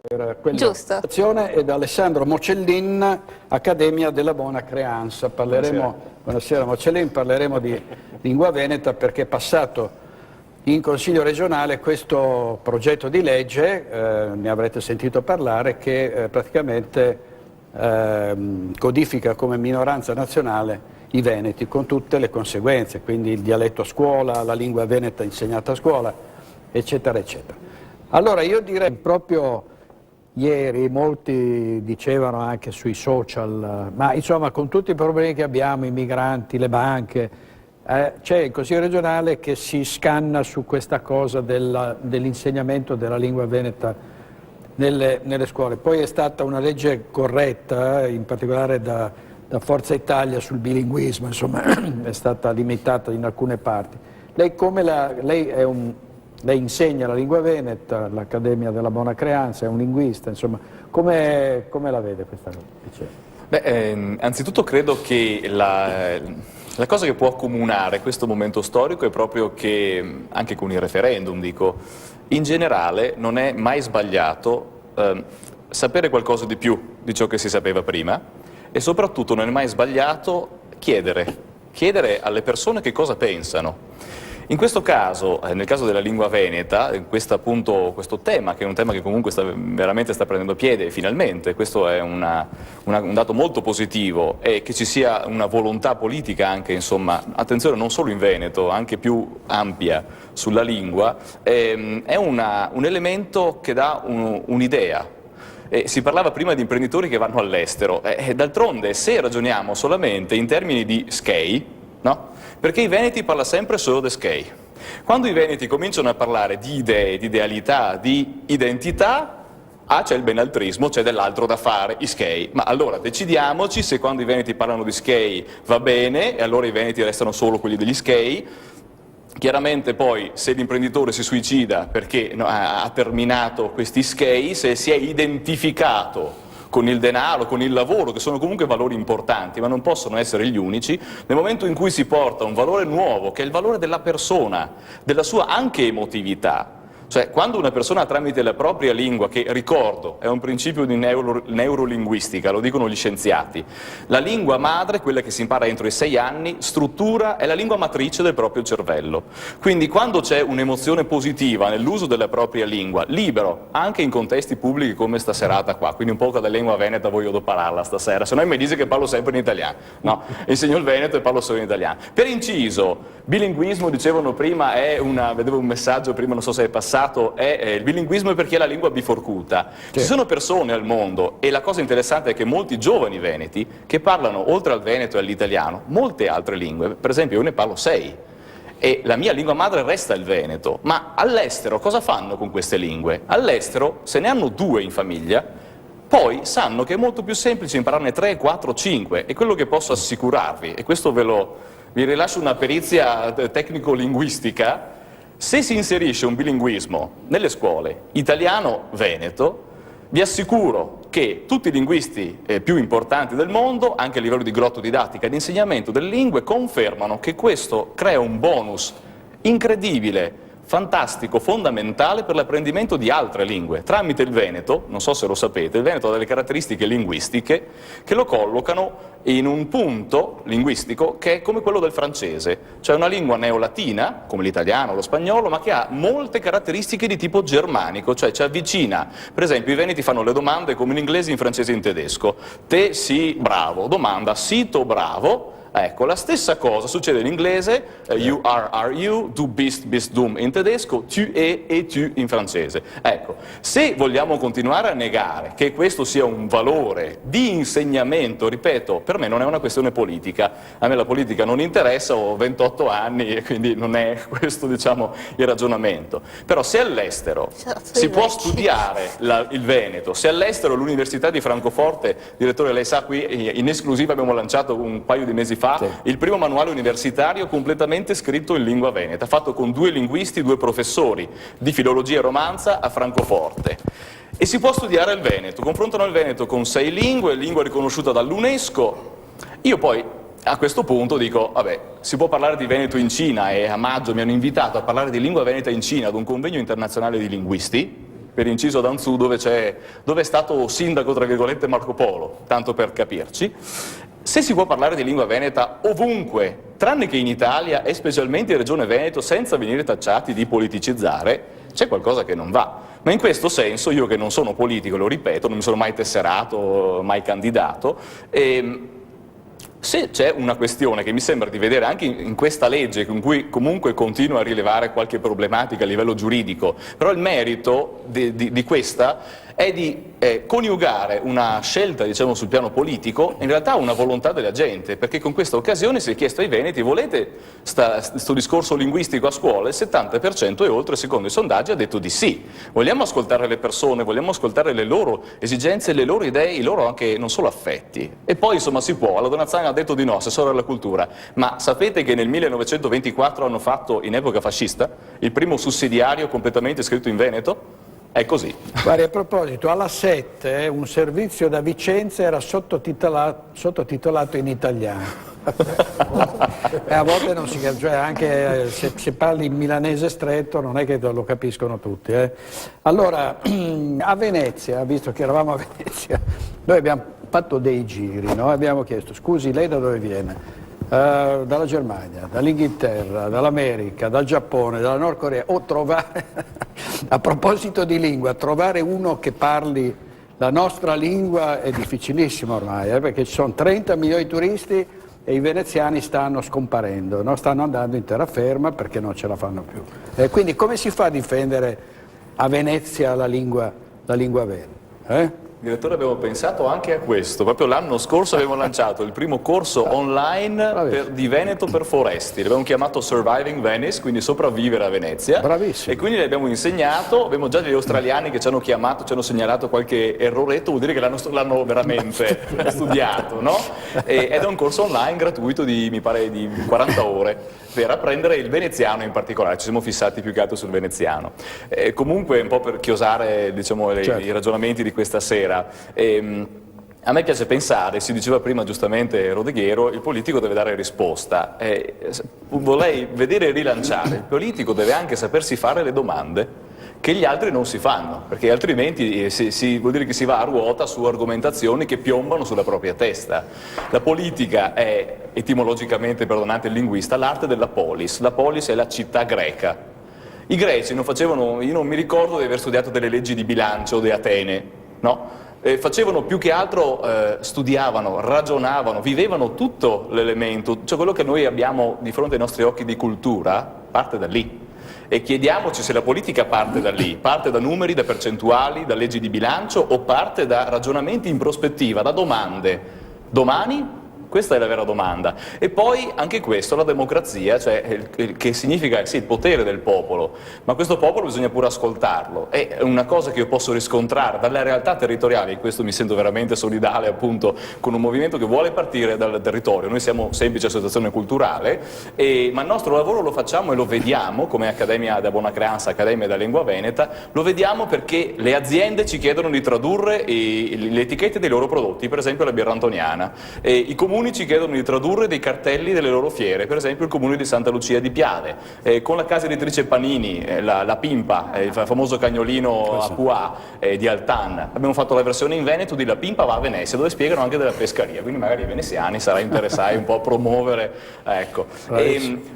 per quella Giusto. presentazione, ed Alessandro Mocellin, Accademia della Bona Creanza. Buonasera Mocellin, parleremo di lingua veneta perché è passato in Consiglio regionale questo progetto di legge, ne avrete sentito parlare, che praticamente codifica come minoranza nazionale i veneti con tutte le conseguenze, quindi il dialetto a scuola, la lingua veneta insegnata a scuola, eccetera, eccetera. Allora io direi, proprio ieri molti dicevano anche sui social, ma insomma con tutti i problemi che abbiamo, i migranti, le banche, c'è il Consiglio regionale che si scanna su questa cosa dell'insegnamento della lingua veneta nelle scuole. Poi è stata una legge corretta, in particolare da Forza Italia sul bilinguismo, insomma è stata limitata in alcune parti. Lei, lei insegna la lingua veneta all'Accademia della Bona Creanza, è un linguista, insomma, come la vede questa cosa? Beh, anzitutto credo che la cosa che può accomunare questo momento storico è proprio che, anche con il referendum dico, in generale non è mai sbagliato sapere qualcosa di più di ciò che si sapeva prima, e soprattutto non è mai sbagliato chiedere alle persone che cosa pensano. In questo caso, nel caso della lingua veneta, questo tema, che è un tema che comunque veramente sta prendendo piede finalmente, questo è un dato molto positivo, e che ci sia una volontà politica anche, insomma, attenzione, non solo in Veneto, anche più ampia sulla lingua, è un elemento che dà un'idea. Si parlava prima di imprenditori che vanno all'estero, d'altronde se ragioniamo solamente in termini di SKEI, no? Perché i veneti parla sempre solo di SKEI. Quando i veneti cominciano a parlare di idee, di idealità, di identità, c'è il benaltrismo, c'è dell'altro da fare, i SKEI. Ma allora decidiamoci se quando i veneti parlano di SKEI va bene, e allora i veneti restano solo quelli degli SKEI. Chiaramente poi se l'imprenditore si suicida perché ha terminato questi SKEI, se si è identificato con il denaro, con il lavoro, che sono comunque valori importanti, ma non possono essere gli unici, nel momento in cui si porta un valore nuovo, che è il valore della persona, della sua anche emotività. Cioè, quando una persona tramite la propria lingua, che ricordo è un principio di neurolinguistica, lo dicono gli scienziati, la lingua madre, quella che si impara entro i 6 anni, struttura, è la lingua matrice del proprio cervello. Quindi quando c'è un'emozione positiva nell'uso della propria lingua, libero, anche in contesti pubblici come sta serata qua, quindi un po' della lingua veneta voglio parlarla stasera, se no mi dice che parlo sempre in italiano, no, insegno il veneto e parlo solo in italiano. Per inciso, bilinguismo, dicevano prima, vedevo un messaggio prima, non so se è passato, il bilinguismo è perché è la lingua biforcuta. Ci sono persone al mondo, e la cosa interessante è che molti giovani veneti che parlano, oltre al veneto e all'italiano, molte altre lingue. Per esempio io ne parlo 6 e la mia lingua madre resta il veneto, ma all'estero cosa fanno con queste lingue? All'estero se ne hanno 2 in famiglia, poi sanno che è molto più semplice impararne 3, 4, 5, e quello che posso assicurarvi, e questo vi rilascio una perizia tecnico-linguistica: se si inserisce un bilinguismo nelle scuole italiano-veneto, vi assicuro che tutti i linguisti più importanti del mondo, anche a livello di grotto didattica e di insegnamento delle lingue, confermano che questo crea un bonus incredibile, fantastico, fondamentale per l'apprendimento di altre lingue. Tramite il veneto, non so se lo sapete, il veneto ha delle caratteristiche linguistiche che lo collocano in un punto linguistico che è come quello del francese, cioè una lingua neolatina, come l'italiano o lo spagnolo, ma che ha molte caratteristiche di tipo germanico, cioè ci avvicina. Per esempio i veneti fanno le domande come in inglese, in francese e in tedesco. Te si bravo, domanda sito bravo. Ecco, la stessa cosa succede in inglese, you are you, du bist dum in tedesco, tu e tu in francese. Ecco, se vogliamo continuare a negare che questo sia un valore di insegnamento, ripeto, per me non è una questione politica, a me la politica non interessa, ho 28 anni e quindi non è questo, diciamo, il ragionamento. Però se all'estero si può studiare il veneto, se all'estero l'Università di Francoforte, direttore, lei sa, qui in esclusiva abbiamo lanciato un paio di mesi fa il primo manuale universitario completamente scritto in lingua veneta, fatto con 2 linguisti, 2 professori di filologia e romanza a Francoforte. E si può studiare il veneto, confrontano il veneto con 6 lingue, lingua riconosciuta dall'UNESCO. Io poi a questo punto dico, vabbè, si può parlare di veneto in Cina, e a maggio mi hanno invitato a parlare di lingua veneta in Cina ad un convegno internazionale di linguisti, per inciso Danzù, dove è stato sindaco, tra virgolette, Marco Polo, tanto per capirci. Se si può parlare di lingua veneta ovunque, tranne che in Italia e specialmente in Regione Veneto, senza venire tacciati di politicizzare, c'è qualcosa che non va. Ma in questo senso, io che non sono politico, lo ripeto, non mi sono mai tesserato, mai candidato, se c'è una questione che mi sembra di vedere anche in questa legge, con cui comunque continua a rilevare qualche problematica a livello giuridico, però il merito di questa è di coniugare una scelta, diciamo, sul piano politico, in realtà una volontà della gente, perché con questa occasione si è chiesto ai veneti: volete sto discorso linguistico a scuola? Il 70% e oltre, secondo i sondaggi, ha detto di sì. Vogliamo ascoltare le persone, vogliamo ascoltare le loro esigenze, le loro idee, i loro anche non solo affetti. E poi insomma si può, la Donazzana ha detto di no, assessore alla cultura, ma sapete che nel 1924 hanno fatto, in epoca fascista, il primo sussidiario completamente scritto in veneto? È così. Guardi, a proposito, alla 7 un servizio da Vicenza era sottotitolato in italiano. E a volte non si capisce, cioè anche se parli in milanese stretto non è che lo capiscono tutti. Allora, a Venezia, visto che eravamo a Venezia, noi abbiamo fatto dei giri, no? Abbiamo chiesto: scusi, lei da dove viene? Dalla Germania, dall'Inghilterra, dall'America, dal Giappone, dalla Nord Corea. O trovare, a proposito di lingua, trovare uno che parli la nostra lingua è difficilissimo ormai, perché ci sono 30 milioni di turisti e i veneziani stanno scomparendo, no? Stanno andando in terraferma perché non ce la fanno più. Quindi come si fa a difendere a Venezia la lingua veneta? Direttore, abbiamo pensato anche a questo. Proprio l'anno scorso abbiamo lanciato il primo corso online di Veneto per Foresti. L'abbiamo chiamato Surviving Venice, quindi sopravvivere a Venezia. Bravissimo. E quindi l'abbiamo insegnato. Abbiamo già degli australiani che ci hanno chiamato, ci hanno segnalato qualche erroretto, vuol dire che l'hanno veramente studiato, no? Ed è un corso online gratuito mi pare di 40 ore per apprendere il veneziano in particolare. Ci siamo fissati più che altro sul veneziano. Comunque, un po' per chiosare, diciamo, i ragionamenti di questa sera. A me piace pensare, si diceva prima giustamente Rodeghiero, il politico deve dare risposta. Vorrei vedere rilanciare: il politico deve anche sapersi fare le domande che gli altri non si fanno, perché altrimenti vuol dire che si va a ruota su argomentazioni che piombano sulla propria testa. La politica è, etimologicamente, perdonate il linguista, l'arte della polis. La polis è la città greca. I greci non facevano, io non mi ricordo di aver studiato delle leggi di bilancio di Atene, no? Facevano più che altro, studiavano, ragionavano, vivevano tutto l'elemento, cioè quello che noi abbiamo di fronte ai nostri occhi di cultura parte da lì. E chiediamoci se la politica parte da lì, parte da numeri, da percentuali, da leggi di bilancio, o parte da ragionamenti in prospettiva, da domande. Domani? Questa è la vera domanda. E poi anche questo, la democrazia, cioè che significa sì, il potere del popolo, ma questo popolo bisogna pure ascoltarlo. È una cosa che io posso riscontrare dalla realtà territoriale, in questo mi sento veramente solidale appunto con un movimento che vuole partire dal territorio. Noi siamo semplice associazione culturale, ma il nostro lavoro lo facciamo e lo vediamo come Accademia da Buona Creanza, Accademia da Lingua Veneta, lo vediamo perché le aziende ci chiedono di tradurre le etichette dei loro prodotti, per esempio la birra antoniana, i comuni ci chiedono di tradurre dei cartelli delle loro fiere, per esempio il comune di Santa Lucia di Piave, con la casa editrice Panini, la Pimpa, il famoso cagnolino AQA di Altan. Abbiamo fatto la versione in Veneto di La Pimpa va a Venezia, dove spiegano anche della pescaria, quindi magari i veneziani sarà interessati un po' a promuovere, ecco.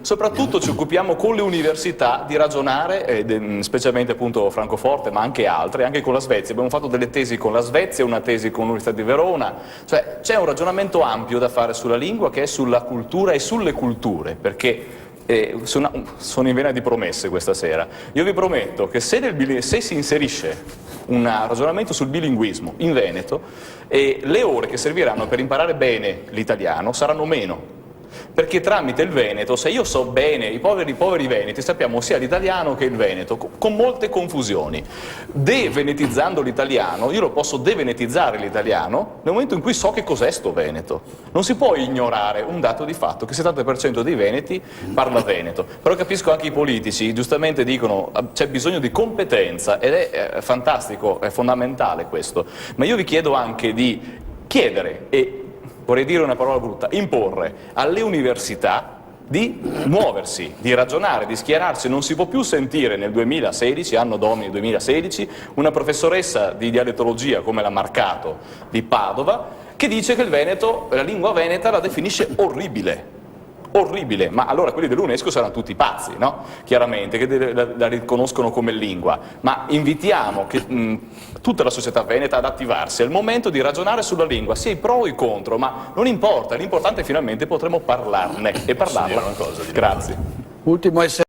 Soprattutto ci occupiamo con le università di ragionare, specialmente appunto Francoforte, ma anche altre, anche con la Svezia. Abbiamo fatto delle tesi con la Svezia, una tesi con l'Università di Verona, cioè c'è un ragionamento ampio da fare sulla lingua, che è sulla cultura e sulle culture, perché sono in vena di promesse questa sera. Io vi prometto che se si inserisce un ragionamento sul bilinguismo in Veneto, le ore che serviranno per imparare bene l'italiano saranno meno. Perché tramite il Veneto, se io so bene, i poveri veneti sappiamo sia l'italiano che il veneto, con molte confusioni. Devenetizzando l'italiano, io lo posso devenetizzare l'italiano nel momento in cui so che cos'è sto veneto. Non si può ignorare un dato di fatto, che il 70% dei veneti parla veneto. Però capisco anche i politici, giustamente dicono c'è bisogno di competenza, ed è fantastico, è fondamentale questo. Ma io vi chiedo anche di chiedere, e vorrei dire una parola brutta, imporre alle università di muoversi, di ragionare, di schierarsi. Non si può più sentire nel 2016, anno domini 2016, una professoressa di dialettologia come la Marcato di Padova che dice che il Veneto, la lingua veneta la definisce orribile. Orribile, ma allora quelli dell'UNESCO saranno tutti pazzi, no? Chiaramente, che la riconoscono come lingua, ma invitiamo tutta la società veneta ad attivarsi, è il momento di ragionare sulla lingua, sia i pro e i contro, ma non importa, l'importante è finalmente potremo parlarne e parlarla. Grazie. Ultimo